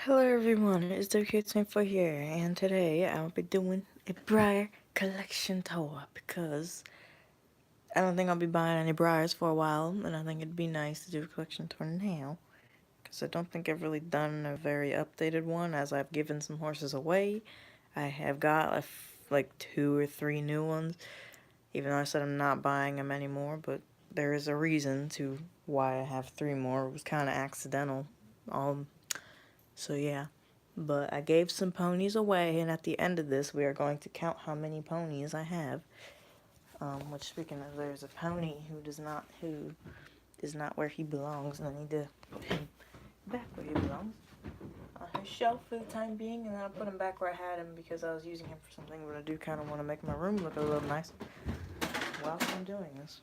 Hello everyone, it's WK24 here, and today I'll be doing a Breyer collection tour because I don't think I'll be buying any Breyers for a while, and I think it'd be nice to do a collection tour now because I don't think I've really done a very updated one as I've given some horses away. I have got like 2 or 3 new ones, even though I said I'm not buying them anymore, but there is a reason to why I have 3 more. It was kind of accidental. So yeah. But I gave some ponies away, and at the end of this, we are going to count how many ponies I have. Which, speaking of, there's a pony who is not where he belongs, and I need to put him back where he belongs on his shelf for the time being, and then I'll put him back where I had him because I was using him for something, but I do kind of want to make my room look a little nice whilst I'm doing this.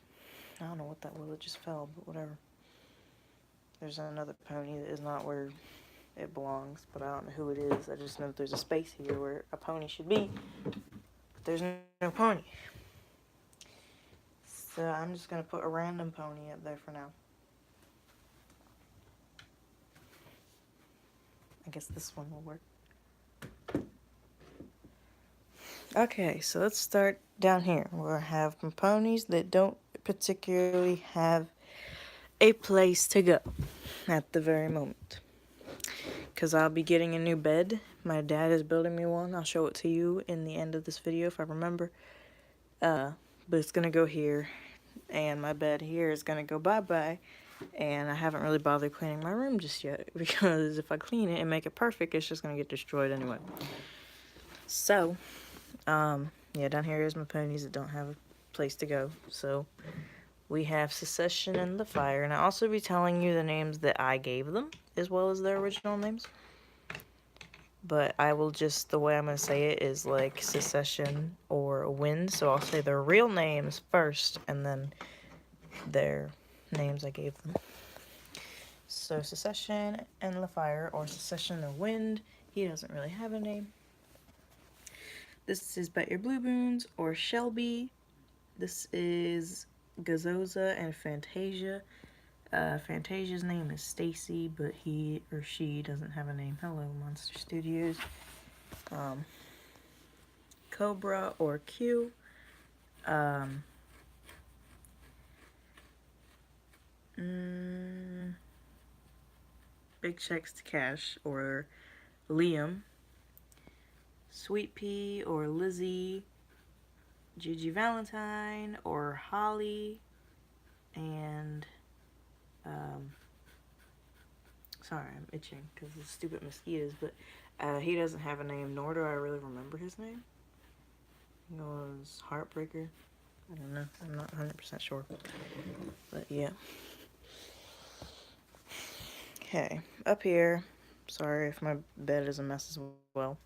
I don't know what that was, it just fell, but whatever. There's another pony that is not where it belongs, but I don't know who it is. I just know that there's a space here where a pony should be, but there's no pony. So I'm just going to put a random pony up there for now. I guess this one will work. Okay, so let's start down here. We'll have some ponies that don't particularly have a place to go at the very moment. Because I'll be getting a new bed. My dad is building me one. I'll show it to you in the end of this video if I remember. But it's going to go here. And my bed here is going to go bye-bye. And I haven't really bothered cleaning my room just yet. Because if I clean it and make it perfect, it's just going to get destroyed anyway. So, yeah, down here is my ponies that don't have a place to go. So, we have Secession and the Fire. And I'll also be telling you the names that I gave them, as well as their original names. But I will just, the way I'm going to say it is like Secession or Wind. So I'll say their real names first, and then their names I gave them. So Secession and the Fire, or Secession and Wind. He doesn't really have a name. This is Bet Your Blue Boons, or Shelby. This is Gazoza and Fantasia. Fantasia's name is Stacy, but he or she doesn't have a name. Hello, Monster Studios. Cobra or Q. Big Checks to Cash or Liam. Sweet Pea or Lizzie. Gigi Valentine or Holly. And sorry, I'm itching because of stupid mosquitoes, but he doesn't have a name, nor do I really remember his name. It was Heartbreaker. I don't know. I'm not 100% sure. But yeah. Okay, up here. Sorry if my bed is a mess as well.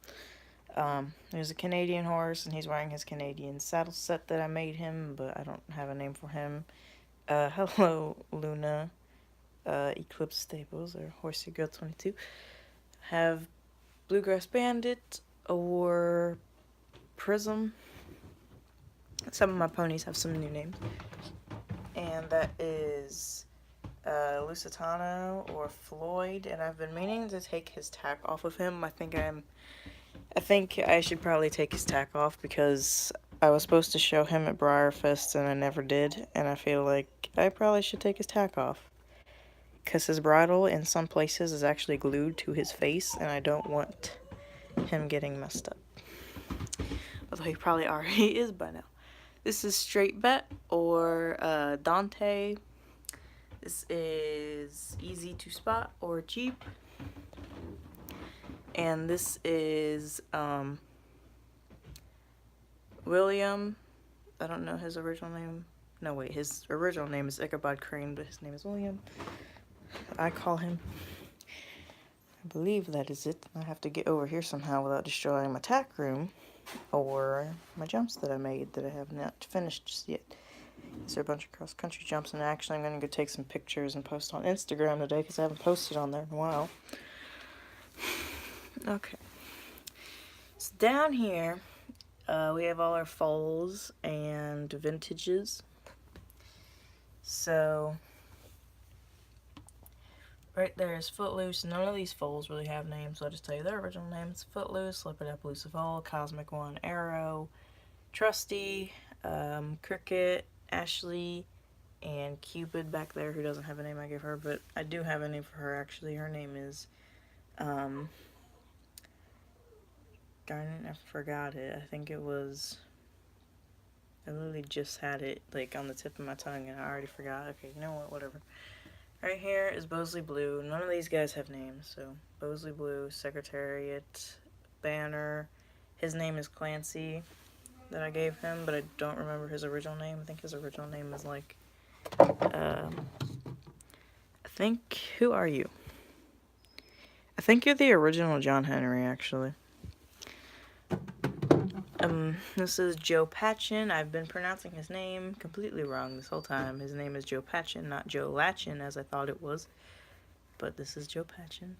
There's a Canadian horse, and he's wearing his Canadian saddle set that I made him, but I don't have a name for him. Hello, Luna. Eclipse Staples, or Horsey Girl 22. Have Bluegrass Bandit or Prism. Some of my ponies have some new names. And that is Lusitano or Floyd, and I've been meaning to take his tack off of him. I think I should probably take his tack off because I was supposed to show him at Breyerfest and I never did, and I feel like I probably should take his tack off. Because his bridle in some places is actually glued to his face, and I don't want him getting messed up. Although he probably already is by now. This is Straight Bet or Dante. This is Easy to Spot or Cheap. And this is William. I don't know his original name. No, wait, his original name is Ichabod Crane, but his name is William. I call him. I believe that is it. I have to get over here somehow without destroying my tack room or my jumps that I made that I have not finished just yet. These are a bunch of cross-country jumps, and actually I'm going to go take some pictures and post on Instagram today because I haven't posted on there in a while. Okay. So down here, we have all our foals and vintages. So, Right there is Footloose. None of these foals really have names, so I'll just tell you their original names. Footloose, Slip It Up, Lucifer, Cosmic One, Arrow, Trusty, Cricket, Ashley, and Cupid back there, who doesn't have a name I gave her, but I do have a name for her actually. Her name is, darn it, I forgot it. I think it was, I literally just had it like on the tip of my tongue and I already forgot. Okay, you know what, whatever. Right here is Bosley Blue. None of these guys have names, so Bosley Blue, Secretariat, Banner. His name is Clancy that I gave him, but I don't remember his original name. I think his original name is like, I think, who are you? I think you're the original John Henry, actually. This is Joe Patchen. I've been pronouncing his name completely wrong this whole time. His name is Joe Patchen, not Joe Latchin, as I thought it was. But this is Joe Patchen.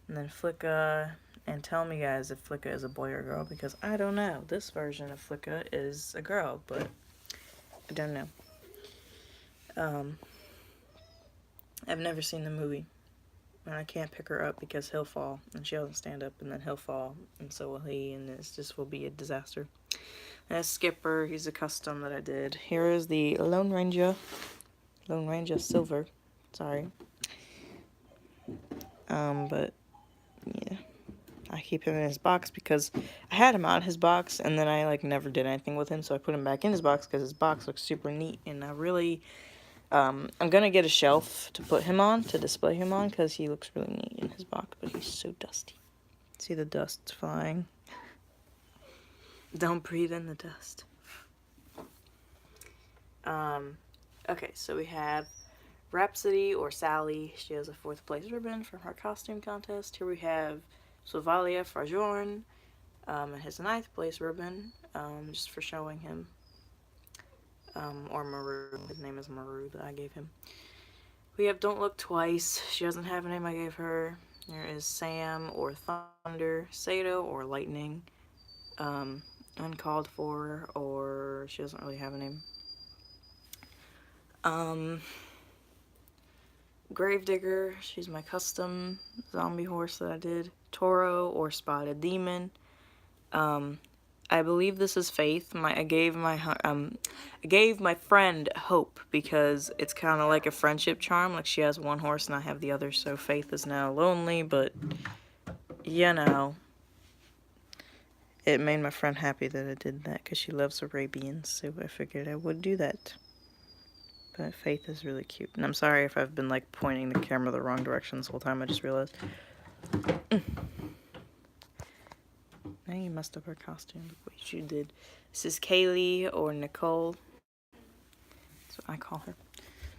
And then Flicka, and tell me guys if Flicka is a boy or girl, because I don't know. This version of Flicka is a girl, but I don't know. I've never seen the movie, and I can't pick her up because he'll fall, and she doesn't stand up, and then he'll fall, and so will he, and this just will be a disaster. And that's Skipper. He's a custom that I did. Here is the Lone Ranger Silver. Sorry. But yeah, I keep him in his box because I had him out of his box, and then I like never did anything with him, so I put him back in his box because his box looks super neat, and I really, I'm gonna get a shelf to put him on, to display him on, because he looks really neat in his box, but he's so dusty. See the dust flying? Don't breathe in the dust. Okay, so we have Rhapsody, or Sally. She has a 4th place ribbon from her costume contest. Here we have Sovalia Farjorn, and his 9th place ribbon, just for showing him. Or Maru. His name is Maru that I gave him. We have Don't Look Twice. She doesn't have a name I gave her. There is Sam, or Thunder, Sato, or Lightning, Uncalled For, or she doesn't really have a name. Gravedigger, she's my custom zombie horse that I did. Toro, or Spotted Demon. I believe this is Faith. I gave my friend Hope because it's kind of like a friendship charm. Like she has one horse and I have the other, so Faith is now lonely. But you know, it made my friend happy that I did that because she loves Arabians, so I figured I would do that. But Faith is really cute. And I'm sorry if I've been like pointing the camera the wrong direction this whole time. I just realized. Now you messed up her costume. Look what you did. This is Kaylee, or Nicole. That's what I call her.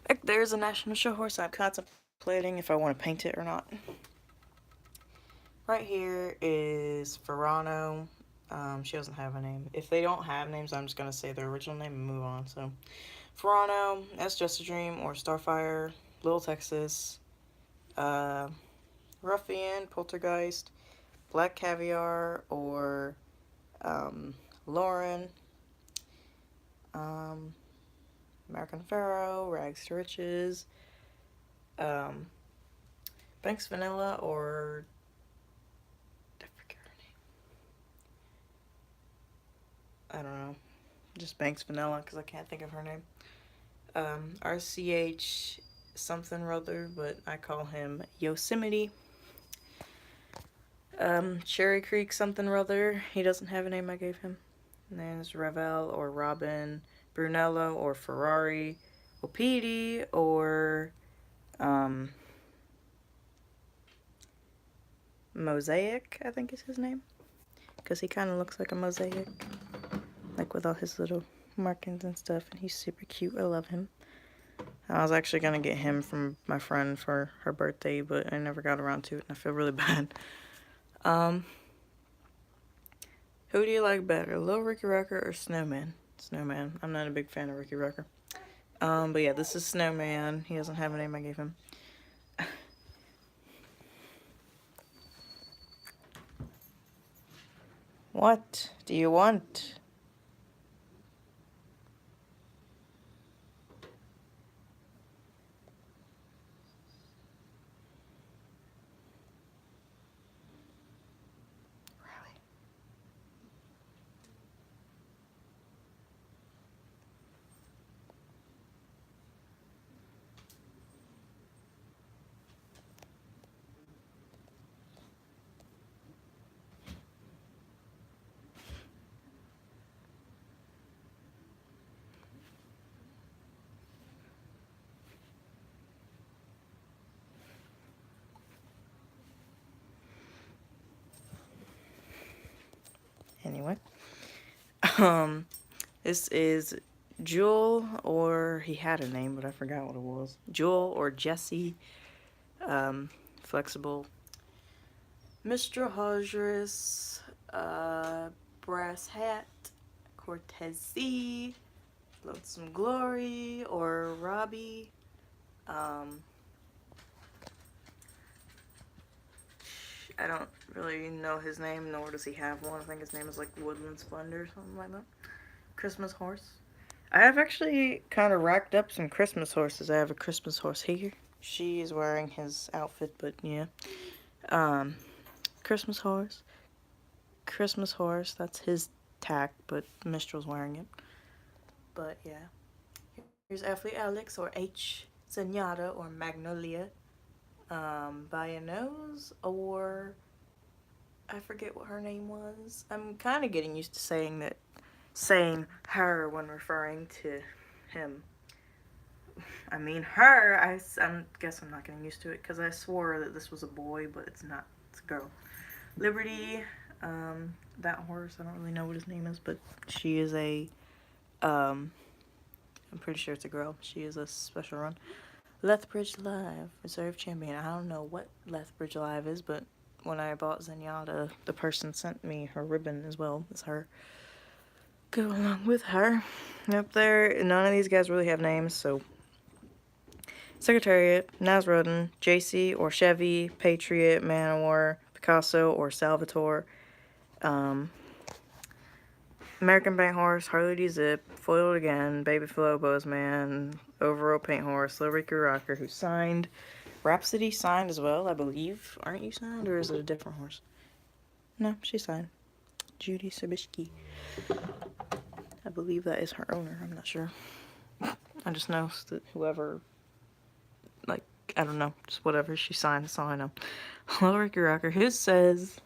Back there's a National Show horse. I'm contemplating if I want to paint it or not. Right here is Ferrano. She doesn't have a name. If they don't have names, I'm just going to say their original name and move on. So, Ferrano, That's Just a Dream, or Starfire, Little Texas, Ruffian, Poltergeist, Black Caviar, or Lauren, American Pharaoh, Rags to Riches, Banks Vanilla, or I forget her name. I don't know. Just Banks Vanilla because I can't think of her name. RCH something or other, but I call him Yosemite. Cherry Creek something or other. He doesn't have a name I gave him. And there's Ravel, or Robin, Brunello, or Ferrari, Opidi, or Mosaic, I think is his name. Because he kind of looks like a mosaic. Like with all his little markings and stuff. And he's super cute. I love him. I was actually going to get him from my friend for her birthday, but I never got around to it, and I feel really bad. Who do you like better, Lil Ricky Rucker or Snowman? Snowman. I'm not a big fan of Ricky Rucker. But yeah, this is Snowman. He doesn't have a name I gave him. What do you want? anyway. This is Jewel, or he had a name, but I forgot what it was. Jewel or Jesse, Flexible, Mr. Hodgeris, Brass Hat, Cortez, Lonesome Glory, or Robbie. I don't really know his name, nor does he have one. I think his name is like Woodland Splendor or something like that. Christmas horse. I have actually kind of racked up some Christmas horses. I have a Christmas horse here. She is wearing his outfit, but yeah. Um, Christmas horse. Christmas horse. That's his tack, but Mistral's wearing it. But yeah. Here's Athlete Alex, or H. Zenyatta, or Magnolia. By a nose, or I forget what her name was. I'm kind of getting used to saying her when referring to him. I mean her. I guess I'm not getting used to it because I swore that this was a boy, but it's not. It's a girl. Liberty. That horse. I don't really know what his name is, but she is a. I'm pretty sure it's a girl. She is a special run. Lethbridge Live, Reserve Champion. I don't know what Lethbridge Live is, but when I bought Zenyatta, the person sent me her ribbon as well as her. Go along with her. Up there, none of these guys really have names, so. Secretariat, Nasrodin, JC or Chevy, Patriot, Manowar, Picasso or Salvatore, American Paint Horse, Harley D. Zip, Foiled Again, Baby Flo, Bozeman, Overall Paint Horse, Lil Rocker, who signed. Rhapsody signed as well, I believe. Aren't you signed, or is it a different horse? No, she signed. Judy Sabishki. I believe that is her owner, I'm not sure. I just know that whoever, like, I don't know, just whatever she signed, that's all I know. Lil Ricky Rocker, his says,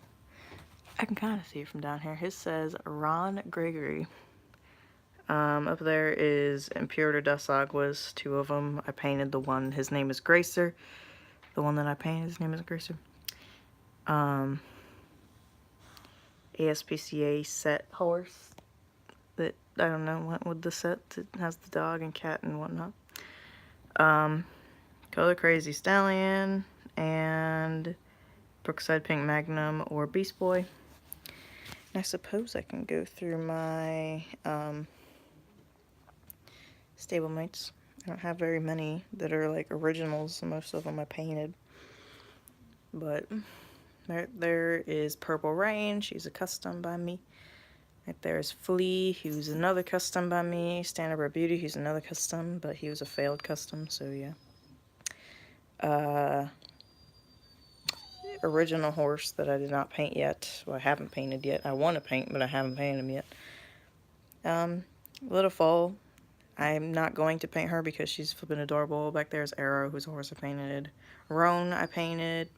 I can kind of see it from down here, his says Ron Gregory. Up there is Imperator Das Aguas, two of them. I painted the one, his name is Gracer. The one that I painted, his name is Gracer. ASPCA set horse that, I don't know, went with the set that has the dog and cat and whatnot. Color Crazy Stallion and Brookside Pink Magnum or Beast Boy. And I suppose I can go through my stablemates. I don't have very many that are like originals. Most of them I painted. But there is Purple Rain. She's a custom by me. Right there is Flea, who's another custom by me. Stand Up Our Beauty, who's another custom, but he was a failed custom, so yeah. Original horse that I did not paint yet. Well, I haven't painted yet. I want to paint, but I haven't painted him yet. Little Fall. I'm not going to paint her because she's flipping adorable. Back there is Arrow, who's a horse I painted. Roan, I painted.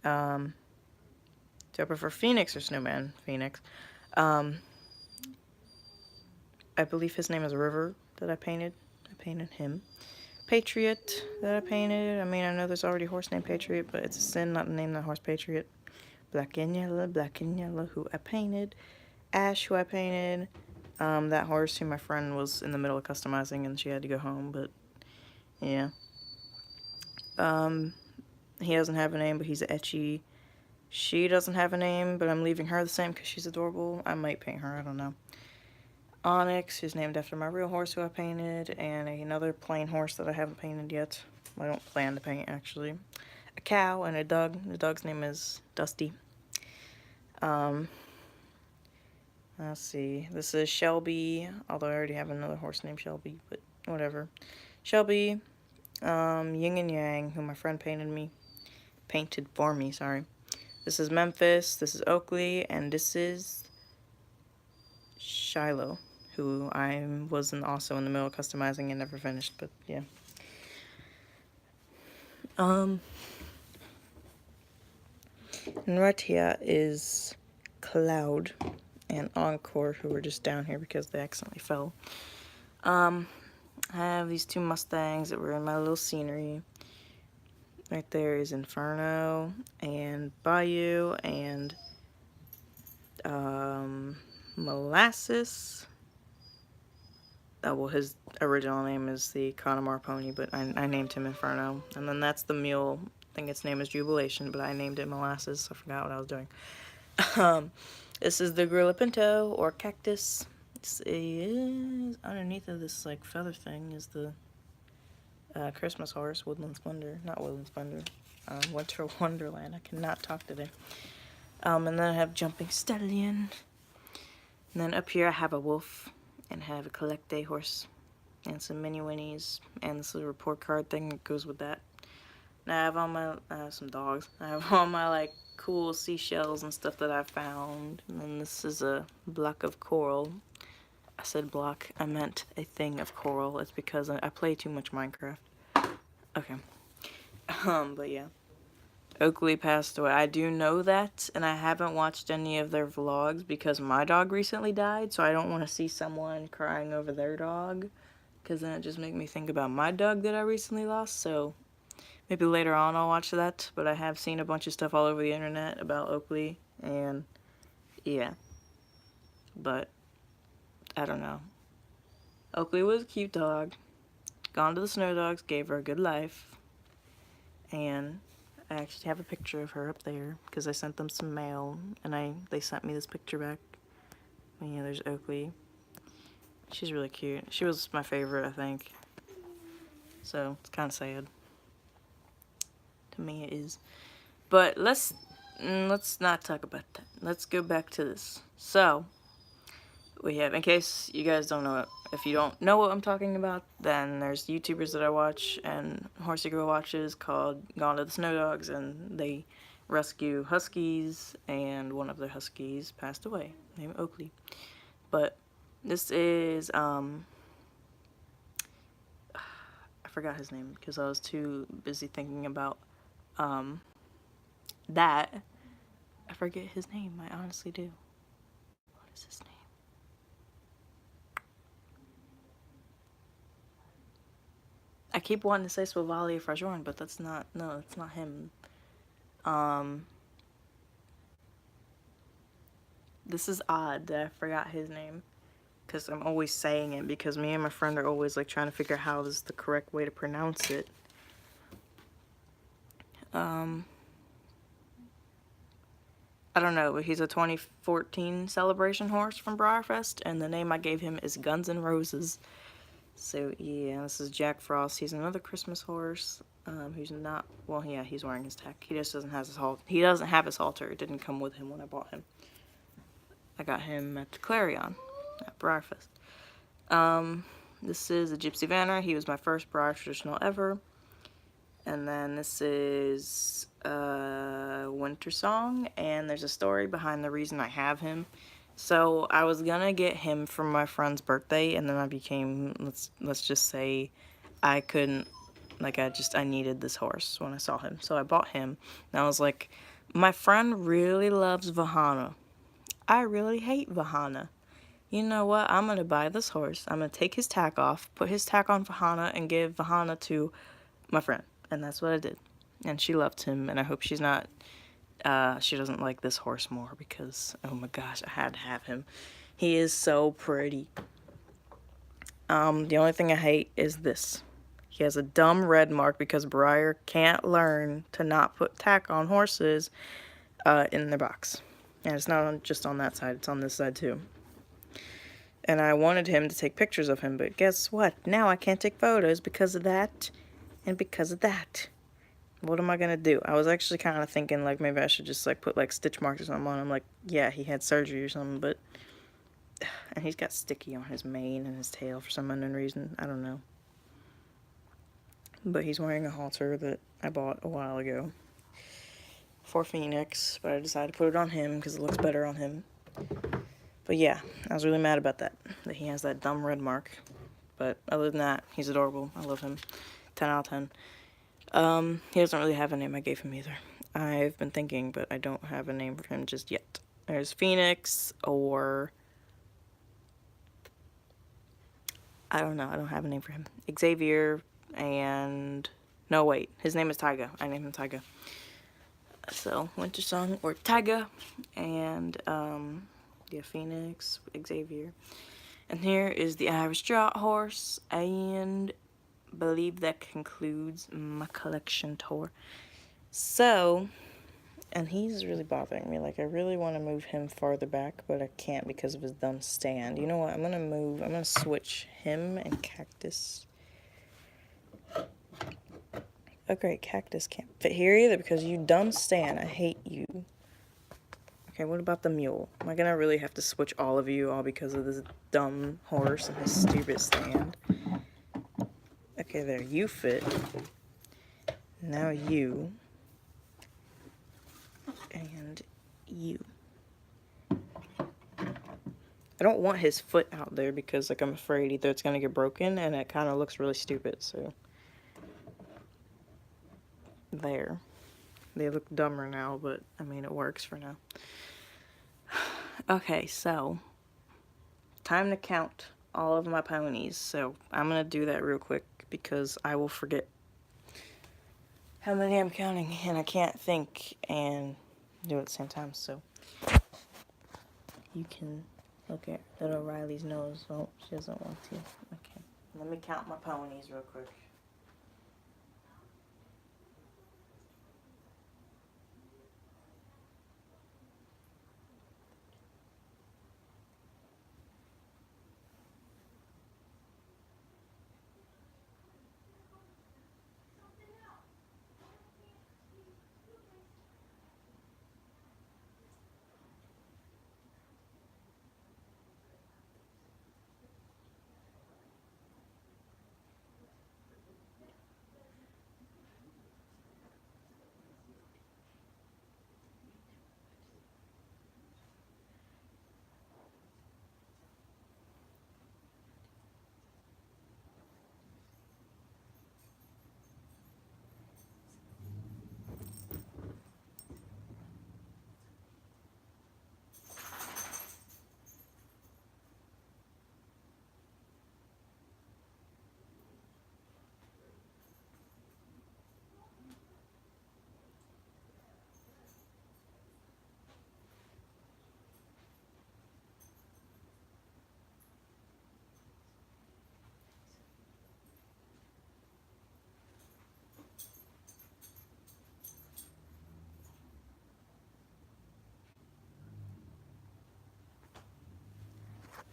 Do I prefer Phoenix or Snowman? Phoenix. I believe his name is River that I painted. I painted him. Patriot that I painted. I mean, I know there's already a horse named Patriot, but it's a sin not to name that horse Patriot. Black and Yellow, who I painted. Ash, who I painted. That horse who my friend was in the middle of customizing and she had to go home, but yeah. He doesn't have a name, but he's etchy. She doesn't have a name, but I'm leaving her the same because she's adorable. I might paint her, I don't know. Onyx, who's named after my real horse who I painted, and another plain horse that I haven't painted yet. I don't plan to paint, actually. A cow and a dog. The dog's name is Dusty. Let's see. This is Shelby, although I already have another horse named Shelby, but whatever. Shelby, Yin and Yang, who my friend painted for me, sorry. This is Memphis, this is Oakley, and this is Shiloh, who I was also in the middle of customizing and never finished, but yeah. And right here is Cloud and Encore, who were just down here because they accidentally fell. I have these two Mustangs that were in my little scenery. Right there is Inferno and Bayou and Molasses. Oh, well, his original name is the Connemara pony, but I named him Inferno. And then that's the mule. I think its name is Jubilation, but I named it Molasses. I forgot what I was doing. This is the Gorilla Pinto, or Cactus. This is underneath of this like feather thing is the Christmas horse, Woodland Splendor. Not Woodland Splendor. Winter Wonderland. I cannot talk today. And then I have Jumping Stallion. And then up here I have a wolf, and I have a Collect Day horse, and some mini winnies, and this little report card thing that goes with that. And I have all my, some dogs. I have all my like cool seashells and stuff that I found. And then this is a block of coral. I said block, I meant a thing of coral. It's because I play too much Minecraft. Okay. But yeah. Oakley passed away. I do know that, and I haven't watched any of their vlogs because my dog recently died, so I don't want to see someone crying over their dog, because then it just makes me think about my dog that I recently lost, so maybe later on I'll watch that, but I have seen a bunch of stuff all over the internet about Oakley, and yeah, but I don't know. Oakley was a cute dog. Gone to the Snow Dogs, gave her a good life, and I actually have a picture of her up there because I sent them some mail, and they sent me this picture back. And yeah, there's Oakley. She's really cute. She was my favorite, I think. So it's kind of sad. To me, it is. But let's not talk about that. Let's go back to this. So we have, in case you guys don't know it, if you don't know what I'm talking about, then there's YouTubers that I watch and Horsey Girl watches called Gone to the Snow Dogs, and they rescue huskies, and one of their huskies passed away, named Oakley. But this is, I forgot his name because I was too busy thinking about, that. I forget his name, I honestly do. What is his name? I keep wanting to say Swavalia Frajoran, but that's not, no, that's not him. This is odd that I forgot his name, because I'm always saying it, because me and my friend are always like trying to figure out how is the correct way to pronounce it. I don't know, but he's a 2014 celebration horse from Breyerfest, and the name I gave him is Guns N' Roses. So yeah, this is Jack Frost. He's another Christmas horse. Who's not, well, yeah, he's wearing his tack. He just doesn't have his halter. He doesn't have his halter. It didn't come with him when I bought him. I got him at the Clarion at Breyerfest. This is a Gypsy Vanner. He was my first Breyer traditional ever. And then this is Winter Song, and there's a story behind the reason I have him. So I was gonna get him for my friend's birthday, and then I became, let's just say, I couldn't, like I needed this horse when I saw him. So I bought him, and I was like, my friend really loves Vahana. I really hate Vahana. You know what? I'm gonna buy this horse. I'm gonna take his tack off, put his tack on Vahana, and give Vahana to my friend. And that's what I did. And she loved him, and I hope she's not, she doesn't like this horse more because, oh my gosh, I had to have him. He is so pretty. The only thing I hate is this. He has a dumb red mark because Breyer can't learn to not put tack on horses in their box. And it's not just on that side, it's on this side too. And I wanted him to take pictures of him, but guess what? Now I can't take photos because of that. And because of that, what am I gonna do? I was actually kind of thinking like maybe I should just like put like stitch marks or something on him. Like, yeah, he had surgery or something, but and he's got sticky on his mane and his tail for some unknown reason. I don't know. But he's wearing a halter that I bought a while ago for Phoenix, but I decided to put it on him because it looks better on him. But yeah, I was really mad about that he has that dumb red mark. But other than that, he's adorable. I love him. 10 out of 10. He doesn't really have a name I gave him either. I've been thinking, but I don't have a name for him just yet. There's Phoenix, or I don't know. I don't have a name for him. Xavier, and no, wait. His name is Tyga. I named him Tyga. So, Winter Song or Tyga, and Yeah, Phoenix, Xavier. And here is the Irish Draught horse, and believe that concludes my collection tour. So, and he's really bothering me. Like, I really want to move him farther back, but I can't because of his dumb stand. You know what? I'm going to switch him and Cactus. Oh, great. Cactus can't fit here either because you dumb stand. I hate you. Okay, what about the mule? Am I going to really have to switch all of you all because of this dumb horse and his stupid stand? Okay, there. You fit. Now you. And you. I don't want his foot out there because, like, I'm afraid either it's going to get broken and it kind of looks really stupid, so. There. They look dumber now, but, I mean, it works for now. Okay, so. Time to count all of my ponies. So, I'm going to do that real quick because I will forget how many I'm counting and I can't think and do it at the same time, so. You can look at little Riley's nose. Oh, she doesn't want to. Okay. Let me count my ponies real quick.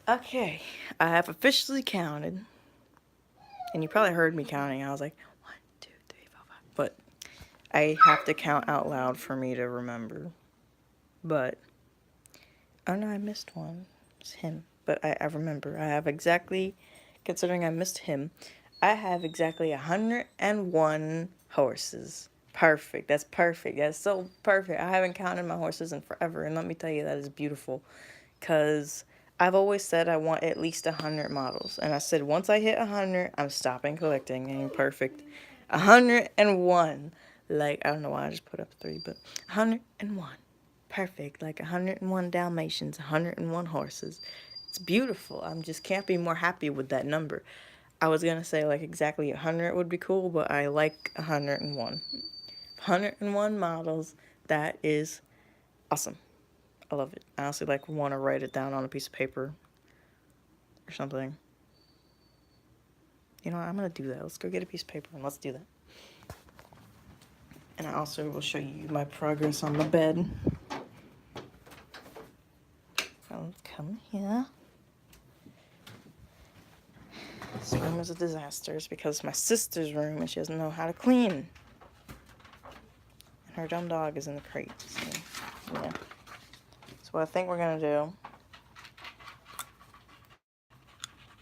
Okay, I have officially counted. And you probably heard me counting. I was like, 1, 2, 3, 4, 5. But I have to count out loud for me to remember. But, oh no, I missed one. It's him. But I remember. I have exactly, considering I missed him, I have exactly 101 horses. Perfect. That's perfect. That's so perfect. I haven't counted my horses in forever. And let me tell you, that is beautiful. Because I've always said I want at least 100 models. And I said once I hit 100, I'm stopping collecting. And perfect. 101. Like, I don't know why I just put up 3, but 101. Perfect. Like 101 Dalmatians, 101 horses. It's beautiful. I just can't be more happy with that number. I was going to say like exactly 100 would be cool, but I like 101. 101 models. That is awesome. I love it. I honestly like want to write it down on a piece of paper or something. You know what? I'm going to do that. Let's go get a piece of paper and let's do that. And I also will show you my progress on the bed. So let's come here. This room is a disaster. It's because it's my sister's room and she doesn't know how to clean. And her dumb dog is in the crate. So, yeah. So what I think we're going to do,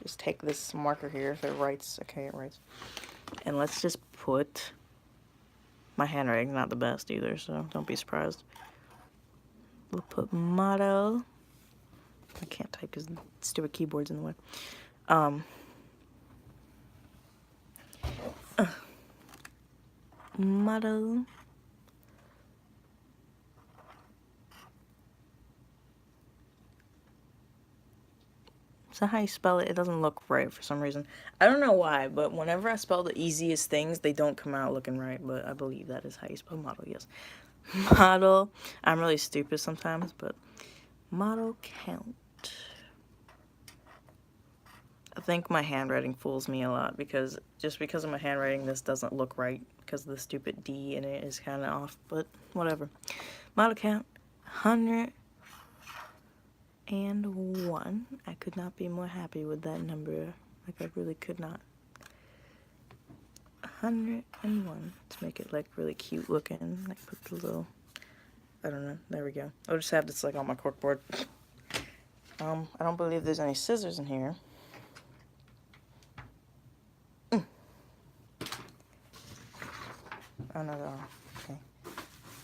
just take this marker here. If it writes, okay, it writes. And let's just put, my handwriting's not the best either, so don't be surprised. We'll put motto. I can't type because the stupid keyboard's in the way. Motto. So how you spell it, it doesn't look right for some reason. I don't know why, but whenever I spell the easiest things, they don't come out looking right, but I believe that is how you spell model, yes. Model. I'm really stupid sometimes, but Model count. I think my handwriting fools me a lot because just because of my handwriting, this doesn't look right because the stupid D in it is kind of off, but whatever. Model count 101. I could not be more happy with that number. Like, I really could not. 101. Let's make it like really cute looking. Like, put the little, I don't know, there we go. I'll just have this like on my corkboard. I don't believe there's any scissors in here. Oh, no, no. Okay.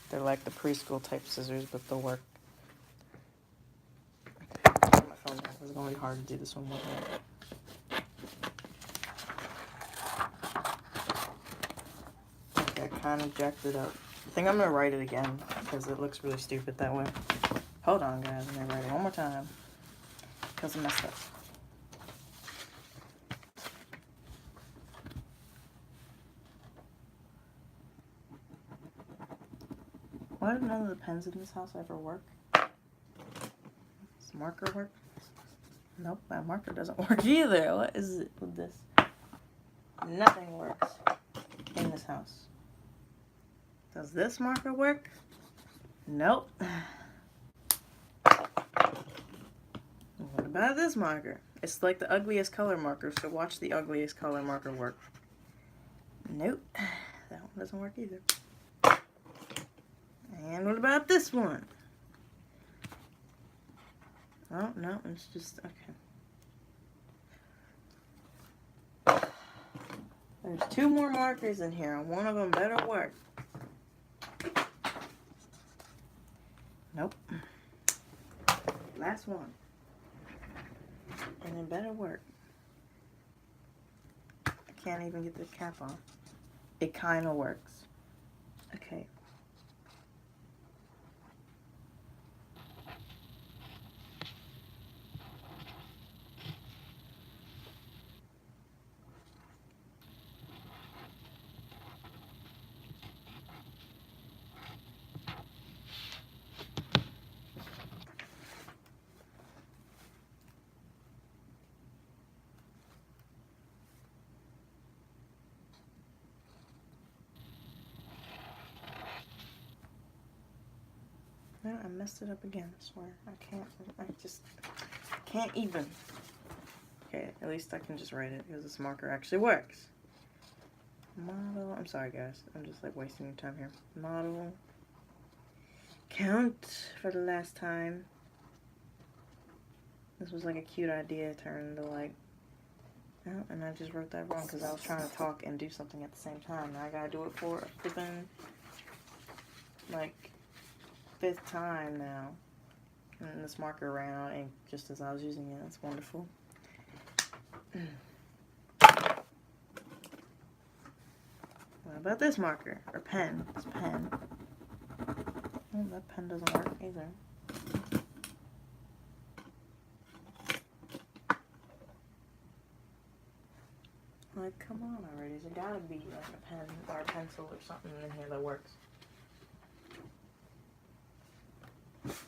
They're like the preschool type scissors, but they'll work. Okay, put my phone down. It's going to be hard to do this one more time. Okay, I kind of jacked it up. I think I'm going to write it again because it looks really stupid that way. Hold on, guys. I'm going to write it one more time because I messed up. Why do none of the pens in this house ever work? Does marker work? Nope, my marker doesn't work either. What is it with this? Nothing works in this house. Does this marker work? Nope. What about this marker? It's like the ugliest color marker, so watch the ugliest color marker work. Nope. That one doesn't work either. And what about this one? Oh, no, it's just, okay. There's 2 more markers in here, and one of them better work. Nope. Last one. And it better work. I can't even get the cap on. It kind of works. Okay. No, I messed it up again, I swear. I just can't even. Okay, at least I can just write it because this marker actually works. Model, I'm sorry guys, I'm just like wasting your time here. Model count for the last time. This was like a cute idea turned to like, oh, and I just wrote that wrong because I was trying to talk and do something at the same time. Now I gotta do it for a flippin' like 5th time now. And this marker around, and just as I was using it, it's wonderful. What about this marker? Or pen? It's pen. Oh, that pen doesn't work either. Like, come on already. There's gotta be like a pen or a pencil or something in here that works.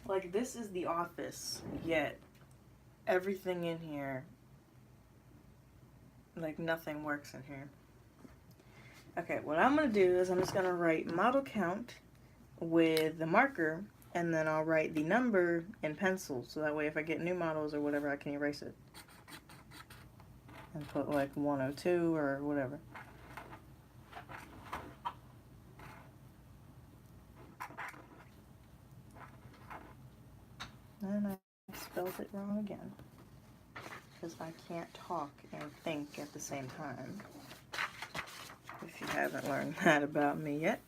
Like, this is the office, yet everything in here, like, nothing works in here. Okay, what I'm going to do is I'm just going to write model count with the marker, and then I'll write the number in pencil, so that way if I get new models or whatever, I can erase it. And put, like, 102 or whatever. And I spelled it wrong again. Because I can't talk and think at the same time. If you haven't learned that about me yet.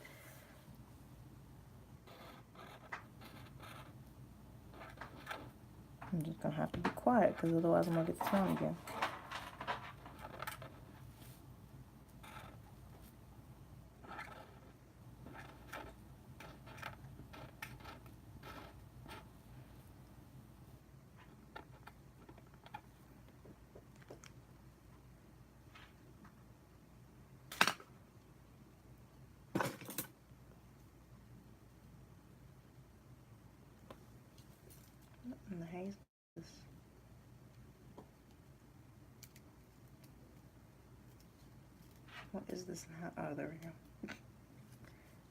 I'm just going to have to be quiet because otherwise I'm going to get thrown again. in the haze? What is this now? Oh, there we go.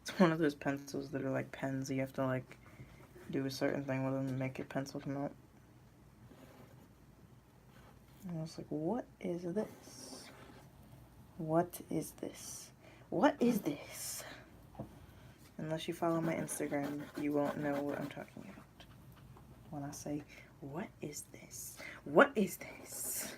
It's one of those pencils that are like pens. You have to like do a certain thing with them to make your pencil come out. And I was like, what is this? What is this? What is this? Unless you follow my Instagram, you won't know what I'm talking about. When I say, what is this? What is this?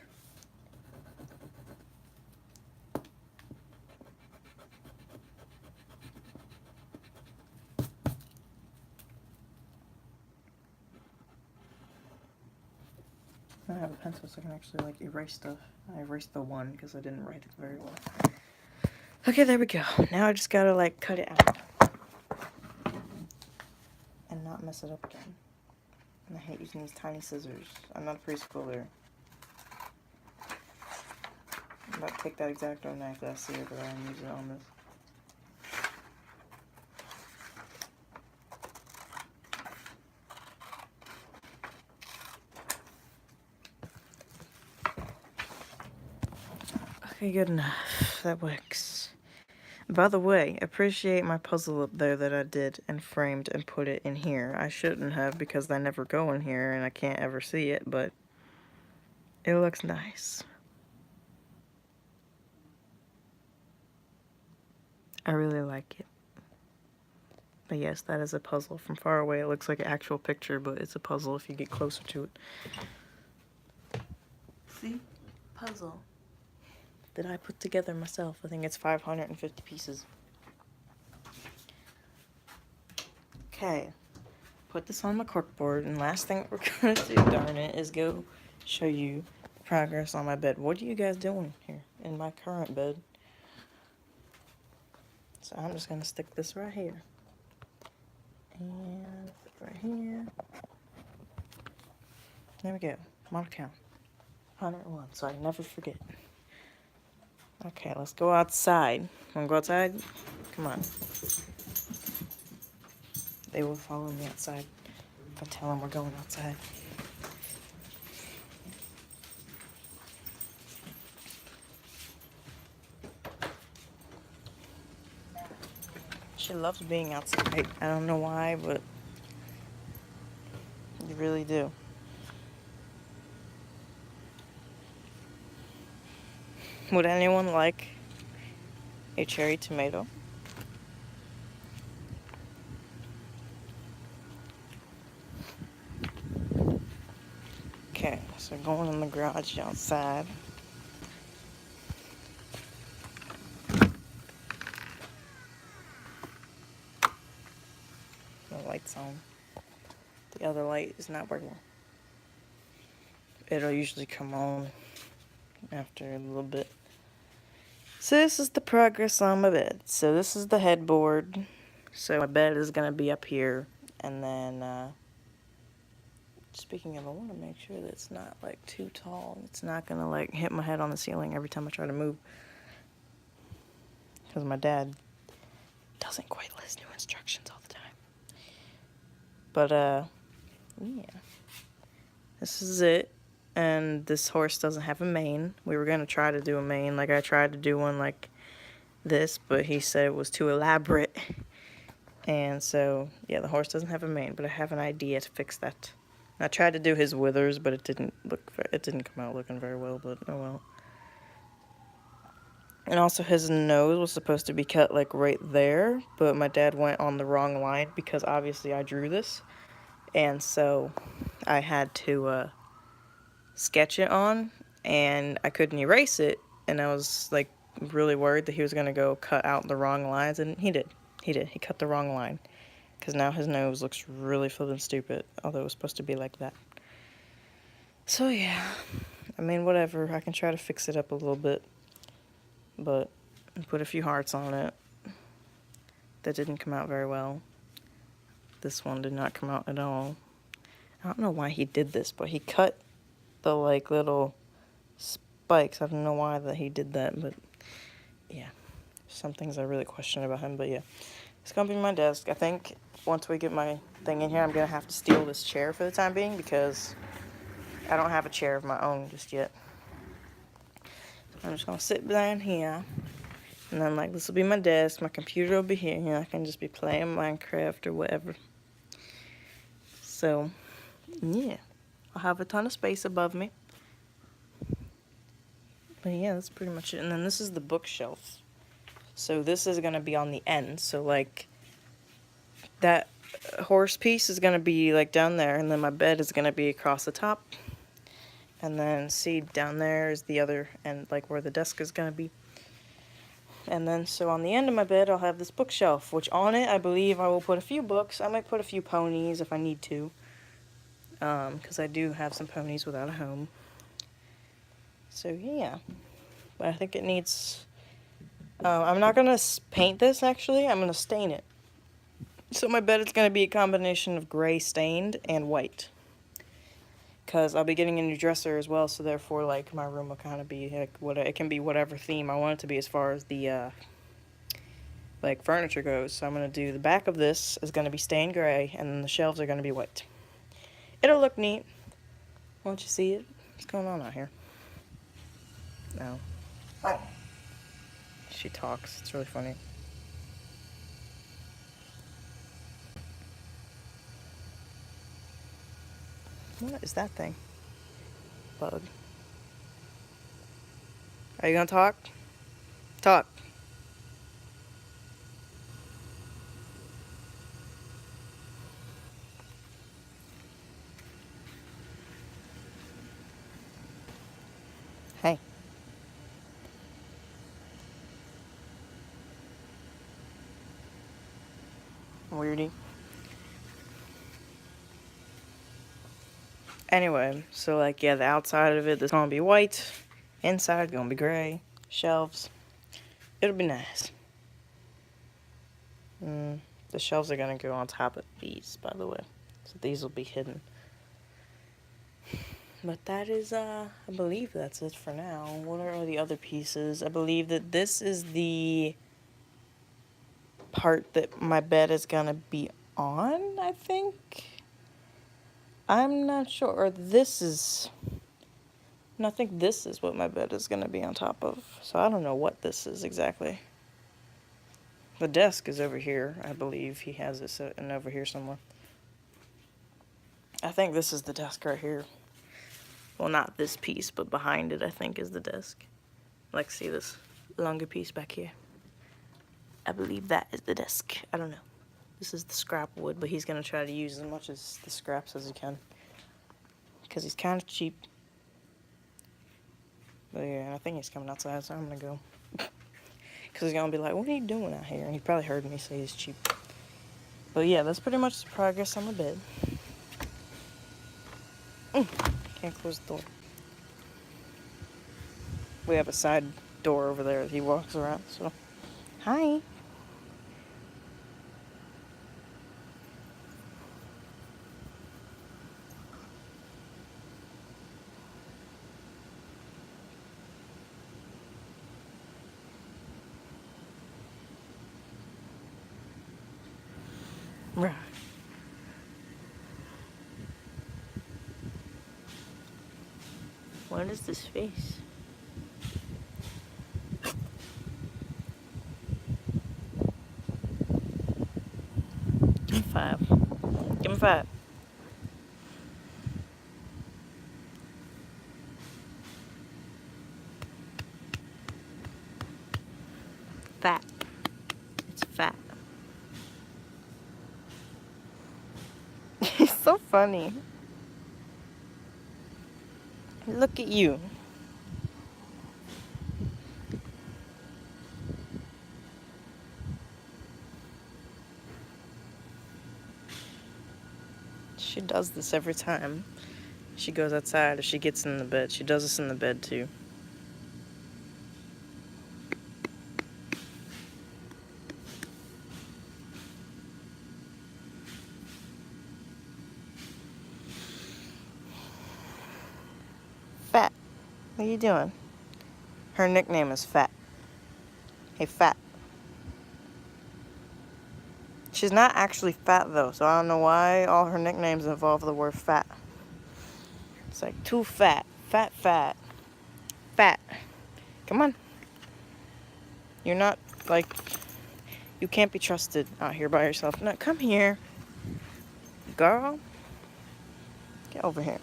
I have a pencil so I can actually like erase stuff. I erased the one because I didn't write it very well. Okay, there we go. Now I just gotta like cut it out and not mess it up again. And I hate using these tiny scissors. I'm not a preschooler. I'm about to take that X-Acto knife that I see over there and use it on this. Okay, good enough. That works. By the way, appreciate my puzzle up there that I did and framed and put it in here. I shouldn't have because I never go in here and I can't ever see it, but it looks nice. I really like it. But yes, that is a puzzle. From far away it looks like an actual picture, but it's a puzzle if you get closer to it. See? Puzzle. That I put together myself. I think it's 550 pieces. Okay. Put this on my corkboard, and last thing we're gonna do, darn it, is go show you progress on my bed. What are you guys doing here in my current bed? So I'm just gonna stick this right here. And right here. There we go. Model count. 101, so I never forget. Okay, let's go outside. Wanna go outside? Come on. They will follow me outside if I tell them we're going outside. She loves being outside. I don't know why, but you really do. Would anyone like a cherry tomato? Okay, so going in the garage outside. The light's on. The other light is not working. It'll usually come on after a little bit. So this is the progress on my bed. So this is the headboard. So my bed is gonna be up here, and then speaking of, I want to make sure that it's not like too tall. It's not gonna like hit my head on the ceiling every time I try to move, because my dad doesn't quite listen to instructions all the time. But yeah, this is it. And this horse doesn't have a mane. We were gonna try to do a mane, like I tried to do one like this, but he said it was too elaborate. And so yeah, the horse doesn't have a mane, but I have an idea to fix that. I tried to do his withers, but it didn't come out looking very well, but oh well. And also his nose was supposed to be cut like right there, but my dad went on the wrong line because obviously I drew this. And so I had to sketch it on, and I couldn't erase it, and I was like really worried that he was gonna go cut out the wrong lines, and he did. He cut the wrong line, because now his nose looks really flippin' stupid, although it was supposed to be like that. So yeah, I mean, whatever, I can try to fix it up a little bit, but put a few hearts on it. That didn't come out very well. This one did not come out at all. I don't know why he did this, but he cut the like little spikes. I don't know why that he did that, but yeah, some things I really question about him. But yeah, it's gonna be my desk. I think once we get my thing in here. I'm going to have to steal this chair for the time being because I don't have a chair of my own just yet. I'm just going to sit down here. And then, like, this will be my desk. My computer will be here. You know, I can just be playing Minecraft or whatever. So, yeah. I'll have a ton of space above me. But yeah, that's pretty much it. And then this is the bookshelf. So this is going to be on the end. So, like, that horse piece is going to be, like, down there. And then my bed is going to be across the top. And then, see, down there is the other end, like, where the desk is going to be. And then, so on the end of my bed, I'll have this bookshelf, which on it, I believe I will put a few books. I might put a few ponies if I need to. Because I do have some ponies without a home. So, yeah. But I think it needs... I'm not going to paint this, actually. I'm going to stain it. So my bed is going to be a combination of gray stained and white. Because I'll be getting a new dresser as well, so therefore, like, my room will kind of be, like, it can be whatever theme I want it to be as far as the, like, furniture goes. So I'm going to do the back of this is going to be stained gray, and then the shelves are going to be white. It'll look neat. Won't you see it? What's going on out here? No. She talks. It's really funny. What is that thing? Bug. Are you gonna talk? Talk. Hey. Weirdy. Anyway, so, like, yeah, the outside of it is gonna be white. Inside gonna be gray. Shelves. It'll be nice. The shelves are gonna go on top of these, by the way. So these will be hidden. But that is, I believe that's it for now. What are the other pieces? I believe that this is the part that my bed is gonna be on, I think. I'm not sure. Or this is... No, I think this is what my bed is gonna be on top of. So I don't know what this is exactly. The desk is over here, I believe. He has it sitting over here somewhere. I think this is the desk right here. Well, not this piece, but behind it, I think, is the desk. Like, see this longer piece back here? I believe that is the desk. I don't know. This is the scrap wood, but he's going to try to use as much as the scraps as he can. Because he's kind of cheap. But yeah, I think he's coming outside, so I'm going to go. Because he's going to be like, what are you doing out here? And he probably heard me say he's cheap. But yeah, that's pretty much the progress on the bed. Can't close the door. We have a side door over there that he walks around, so. Hi. Right. What is this face? Give me 5. Give me 5. Fat. It's fat. He's so funny. Look at you. She does this every time she goes outside or she gets in the bed. She does this in the bed too. Fat. What are you doing? Her nickname is Fat. Hey, Fat. She's not actually fat though, so I don't know why all her nicknames involve the word fat. It's like too fat, fat, fat, fat. Come on. You're not, like, you can't be trusted out here by yourself. No, come here. Girl. Get over here.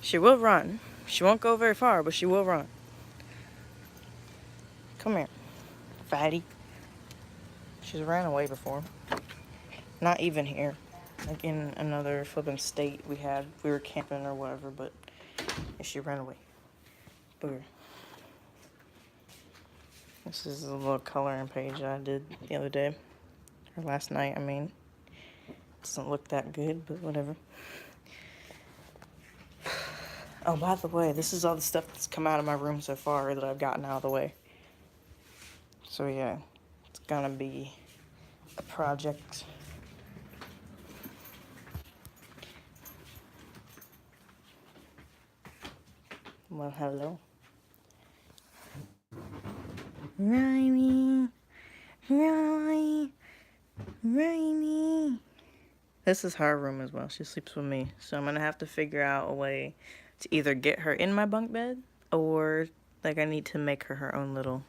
She will run. She won't go very far, but she will run. Come here, fatty. She's ran away before. Not even here. Like in another flipping state we were camping or whatever, but she ran away. Booger. This is a little coloring page I did the other day. Or last night, I mean. Doesn't look that good, but whatever. Oh, by the way, this is all the stuff that's come out of my room so far that I've gotten out of the way. So yeah, it's gonna be a project. Well, hello. Riley. This is her room as well. She sleeps with me. So I'm gonna have to figure out a way to either get her in my bunk bed or like I need to make her own little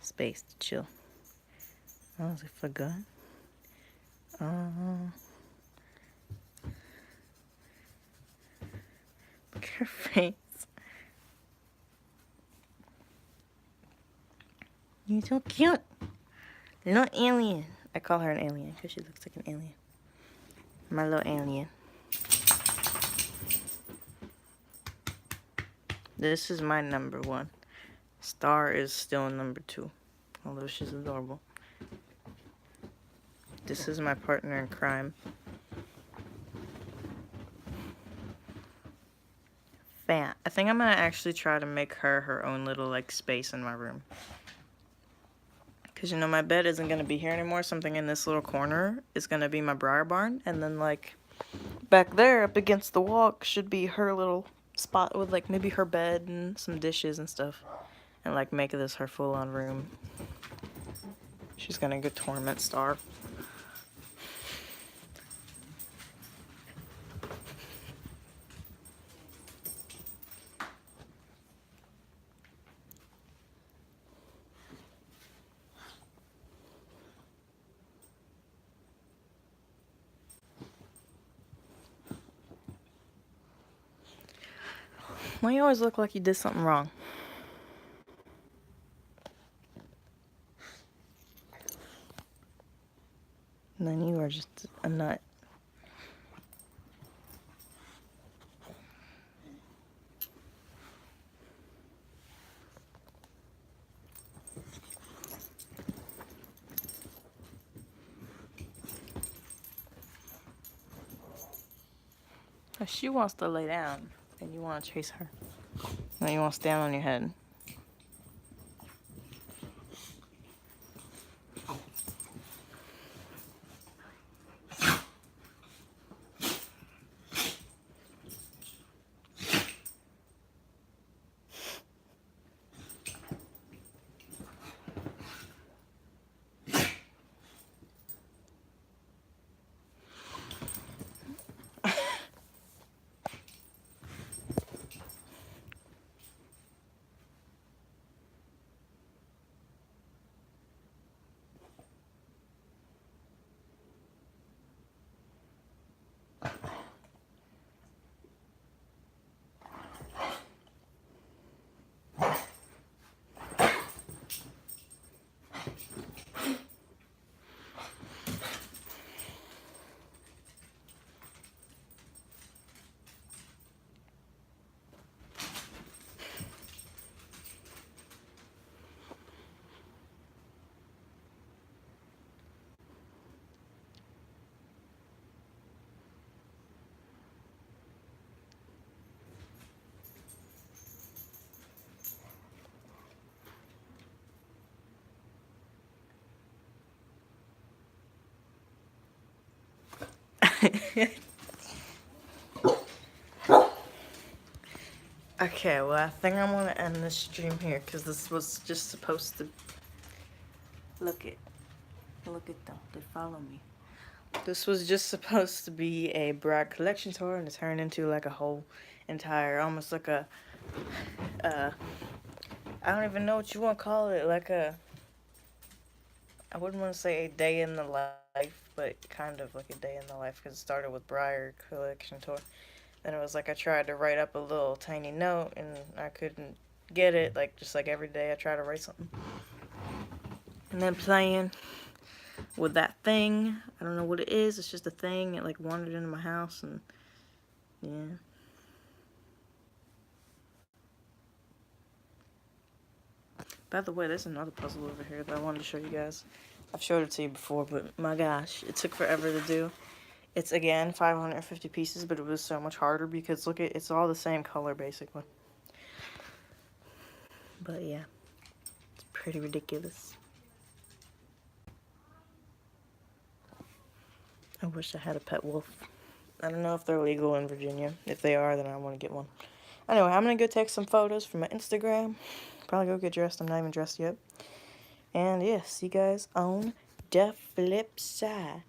space to chill. I was like, forgot. Look at her face. You're so cute. Little alien. I call her an alien because she looks like an alien. My little alien. This is my number one. Star is still number 2, although she's adorable. This is my partner in crime. Fat. I think I'm gonna actually try to make her own little like space in my room. Cause you know my bed isn't gonna be here anymore. Something in this little corner is gonna be my Breyer barn, and then like back there up against the wall should be her little spot with like maybe her bed and some dishes and stuff, and like make this her full-on room. She's gonna go torment Star. Why you always look like you did something wrong? And then you are just a nut. If she wants to lay down, and you want to chase her. And then you want to stand on your head. Okay, well, I think I'm gonna end this stream here because this was just supposed to. Look at them. They follow me. This was just supposed to be a Breyer collection tour, and it turned into like a whole entire, almost like a, I don't even know what you want to call it, like a, I wouldn't want to say a day in the life, but kind of like a day in the life because it started with Breyer collection tour. Then it was like I tried to write up a little tiny note and I couldn't get it. Like just like every day I try to write something. And then playing with that thing. I don't know what it is. It's just a thing. It like wandered into my house and yeah. By the way, there's another puzzle over here that I wanted to show you guys. I've showed it to you before, but my gosh, it took forever to do. It's again 550 pieces, but it was so much harder because look at it's all the same color basically. But yeah, it's pretty ridiculous. I wish I had a pet wolf. I don't know if they're legal in Virginia. If they are, then I want to get one. Anyway, I'm going to go take some photos from my Instagram. Probably go get dressed. I'm not even dressed yet. And yeah, see you guys on the flip side.